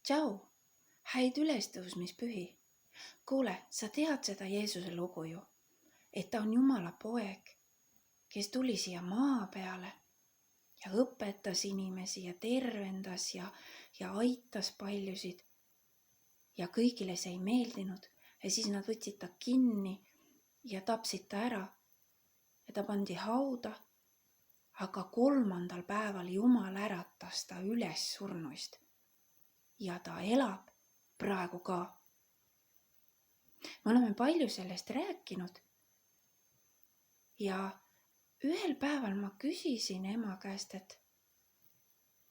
Tšau, häid ülestõusmispühi. Kuule, sa tead seda Jeesuse lugu ju, et ta on Jumala poeg, kes tuli siia maa peale ja õpetas inimesi ja tervendas ja aitas paljusid. Ja kõigile see ei meeldinud ja siis nad võtsid ta kinni ja tapsid ta ära ja ta pandi hauda. Aga 3. päeval Jumal äratas ta üles surnuist ja ta elab praegu ka. Me oleme palju sellest rääkinud ja ühel päeval ma küsisin ema käest, et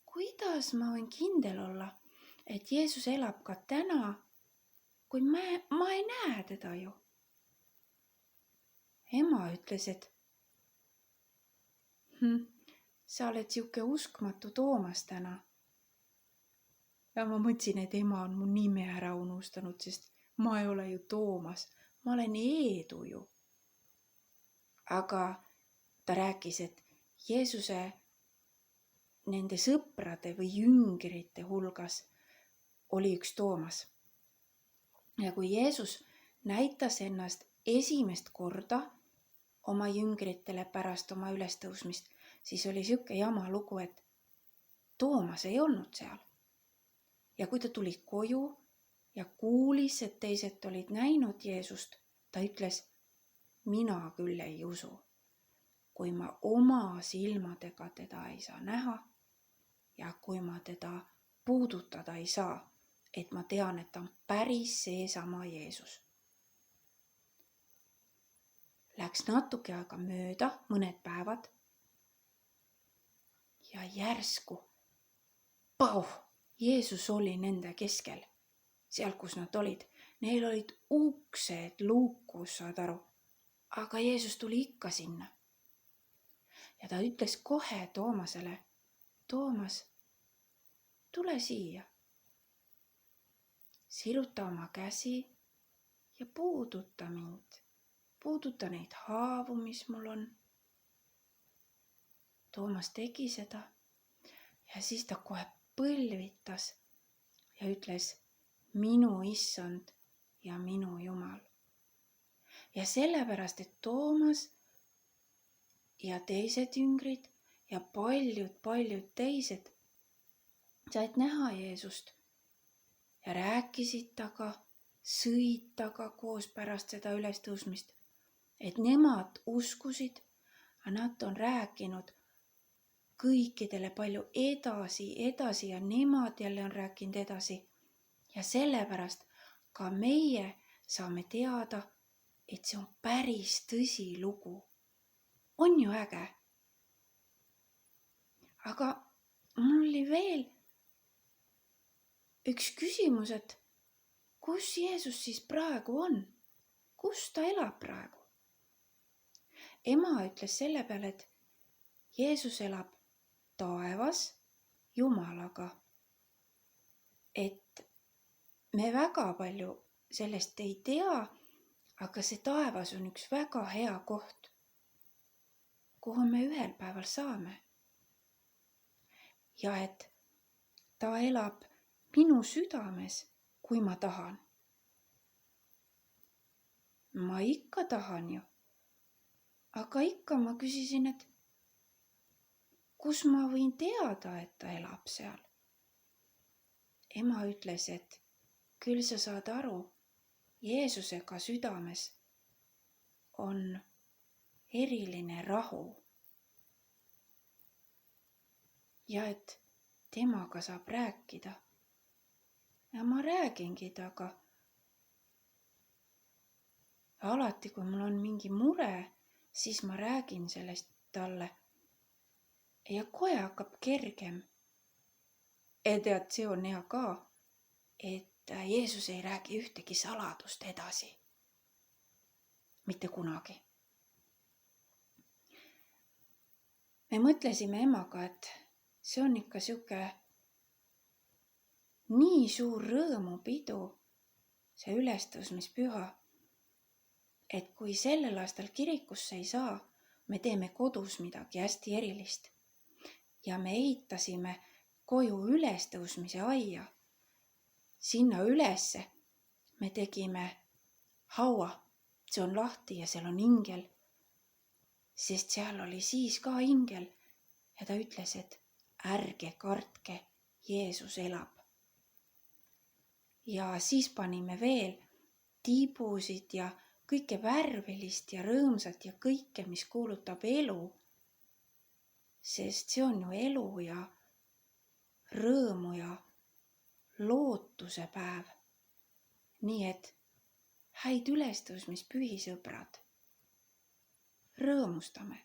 kuidas ma võin kindel olla, et Jeesus elab ka täna, kui ma ei näe teda ju. Ema ütles, et sa oled siuke uskmatu Toomas täna. Ja ma mõtlesin, et ema on mu nime ära unustanud, sest ma ei ole ju Toomas, ma olen Eedu ju. Aga ta rääkis, et Jeesuse nende sõprade või jüngrite hulgas oli üks Toomas. Ja kui Jeesus näitas ennast esimest korda oma jüngritele pärast oma ülestõusmist, siis oli siuke jama lugu, et Toomas ei olnud seal. Ja kui ta tuli koju ja kuulis, et teised olid näinud Jeesust, ta ütles, mina küll ei usu, kui ma oma silmadega teda ei saa näha ja kui ma teda puudutada ei saa, et ma tean, et ta on päris seesama Jeesus. Läks natuke aega mööda, mõned päevad ja järsku, Jeesus oli nende keskel, seal kus nad olid. Neil olid uksed luukus, saad aru, aga Jeesus tuli ikka sinna. Ja ta ütles kohe Toomasele, Toomas, tule siia. Siruta oma käsi ja puuduta mind. Puuduta neid haavu, mis mul on. Toomas tegi seda ja siis ta kohe põlvitas ja ütles, minu issand ja minu Jumal. Ja sellepärast, et Toomas ja teised jüngrid ja paljud teised said näha Jeesust ja rääkisid taga, sõid taga koos pärast seda ülestõusmist, et nemad uskusid, aga nad on rääkinud kõikidele palju edasi ja nemad jälle on rääkinud edasi. Ja sellepärast ka meie saame teada, et see on päris tõsi lugu. On ju äge? Aga mul oli veel üks küsimus, et kus Jeesus siis praegu on? Kus ta elab praegu? Ema ütles selle peale, et Jeesus elab taevas Jumalaga. Et me väga palju sellest ei tea, aga see taevas on üks väga hea koht, kuhu me ühel päeval saame. Ja et ta elab minu südames, kui ma tahan. Ma ikka tahan ju. Aga ikka ma küsisin, et kus ma võin teada, et ta elab seal? Ema ütles, et küll sa saad aru, Jeesusega südames on eriline rahu. Ja et temaga saab rääkida. Ja ma räägingi taga. Alati, kui mul on mingi mure, siis ma räägin sellest talle. Ja kohe hakkab kergem. Tead, see on hea ka, et Jeesus ei räägi ühtegi saladust edasi. Mitte kunagi. Me mõtlesime emaga, et see on ikka siuke nii suur rõõmupidu, see ülestõusmispüha, et kui sellel aastal kirikusse ei saa, me teeme kodus midagi hästi erilist. Ja me ehitasime koju ülestõusmise aia sinna ülesse me tegime haua, see on lahti ja seal on ingel, sest seal oli siis ka ingel ja ta ütles, et ärge kartke, Jeesus elab. Ja siis panime veel tiibusid ja kõike värvilist ja rõõmsat ja kõike, mis kuulutab elu, sest see on ju elu ja rõõmu ja lootuse päev. Nii et häid ülestõusmispühi, sõbrad. Rõõmustame.